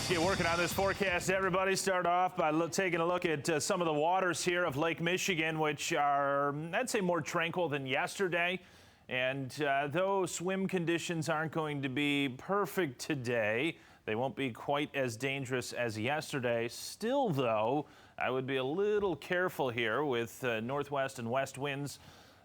Get working on this forecast, everybody. Start off by taking a look at some of the waters here of Lake Michigan, which are, I'd say, more tranquil than yesterday. And though swim conditions aren't going to be perfect today, they won't be quite as dangerous as yesterday. Still, though, I would be a little careful here with northwest and west winds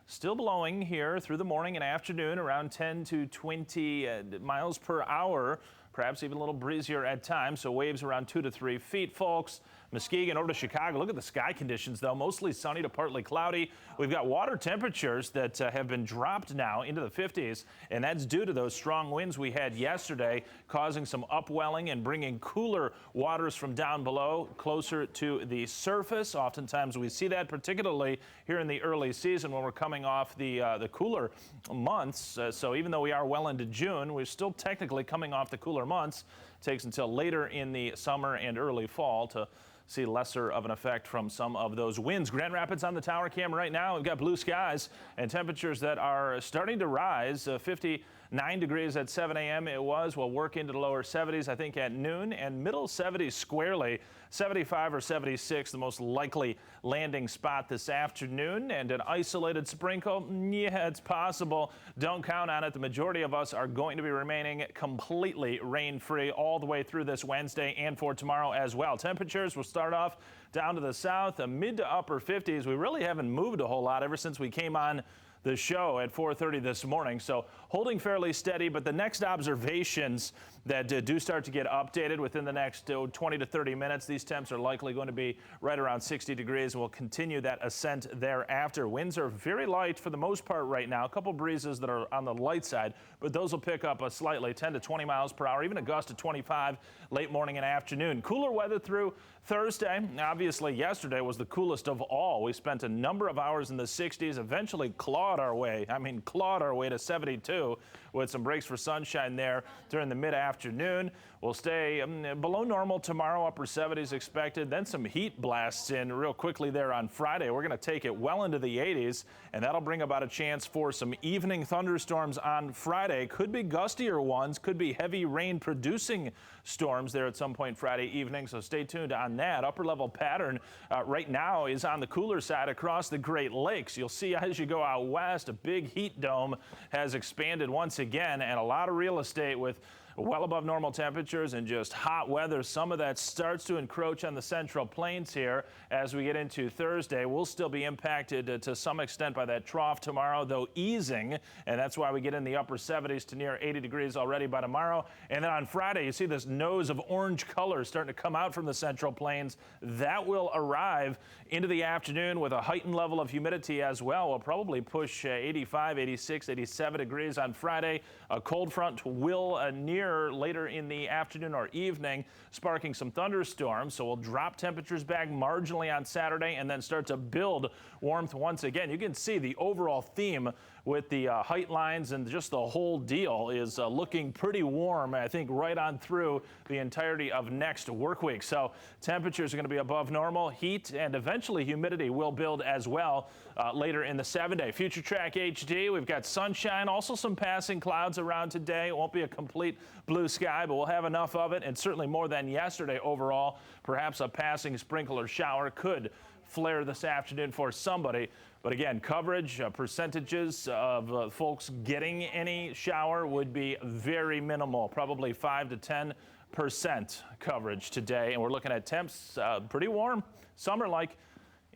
still blowing here through the morning and afternoon, around 10 to 20 miles per hour. Perhaps even a little breezier at times, so waves around 2 to 3 feet, folks. Muskegon over to Chicago. Look at the sky conditions, though. Mostly sunny to partly cloudy. We've got water temperatures that have been dropped now into the 50s, and that's due to those strong winds we had yesterday, causing some upwelling and bringing cooler waters from down below closer to the surface. Oftentimes we see that, particularly here in the early season when we're coming off the cooler months. So even though we are well into June, we're still technically coming off the cooler months. It takes until later in the summer and early fall to see lesser of an effect from some of those winds. Grand Rapids on the tower cam right now. We've got blue skies and temperatures that are starting to rise. 59 degrees at 7 a.m. it was. We'll work into the lower 70s, I think, at noon, and middle 70s squarely. 75 or 76, the most likely landing spot this afternoon. And an isolated sprinkle, yeah, it's possible. Don't count on it. The majority of us are going to be remaining completely rain-free all the way through this Wednesday and for tomorrow as well. Temperatures will start off down to the south, mid to upper 50s. We really haven't moved a whole lot ever since we came on the show at 4:30 this morning, so holding fairly steady. But the next observations that do start to get updated within the next 20 to 30 minutes, these temps are likely going to be right around 60 degrees. We'll continue that ascent thereafter. Winds are very light for the most part right now. A couple breezes that are on the light side, but those will pick up slightly, 10 to 20 miles per hour, even a gust of 25 late morning and afternoon. Cooler weather through Thursday. Obviously, yesterday was the coolest of all. We spent a number of hours in the 60s, eventually clawed our way to 72 with some breaks for sunshine there during the mid-afternoon. We'll stay below normal tomorrow, upper 70s expected, then some heat blasts in real quickly there on Friday. We're going to take it well into the 80s, and that'll bring about a chance for some evening thunderstorms on Friday. Could be gustier ones, could be heavy rain producing storms there at some point Friday evening, so stay tuned on that. Upper level pattern right now is on the cooler side across the Great Lakes. You'll see as you go out west, a big heat dome has expanded once again, and a lot of real estate with well above normal temperatures and just hot weather. Some of that starts to encroach on the Central Plains here as we get into Thursday. We'll still be impacted to some extent by that trough tomorrow, though easing, and that's why we get in the upper 70s to near 80 degrees already by tomorrow. And then on Friday, you see this nose of orange color starting to come out from the Central Plains. That will arrive into the afternoon with a heightened level of humidity as well. We'll probably push 85, 86, 87 degrees on Friday. A cold front will near later in the afternoon or evening, sparking some thunderstorms. So we'll drop temperatures back marginally on Saturday and then start to build warmth once again. You can see the overall theme with the height lines and just the whole deal is looking pretty warm, I think, right on through the entirety of next work week. So temperatures are going to be above normal. Heat and eventually humidity will build as well later in the 7-day. Future Track HD, we've got sunshine, also some passing clouds around today. It won't be a complete blue sky, but we'll have enough of it, and certainly more than yesterday overall. Perhaps a passing sprinkle or shower could flare this afternoon for somebody. But again, coverage, percentages of folks getting any shower would be very minimal, probably 5 to 10% coverage today. And we're looking at temps pretty warm, summer-like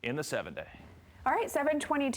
in the 7-day. All right, 7:22.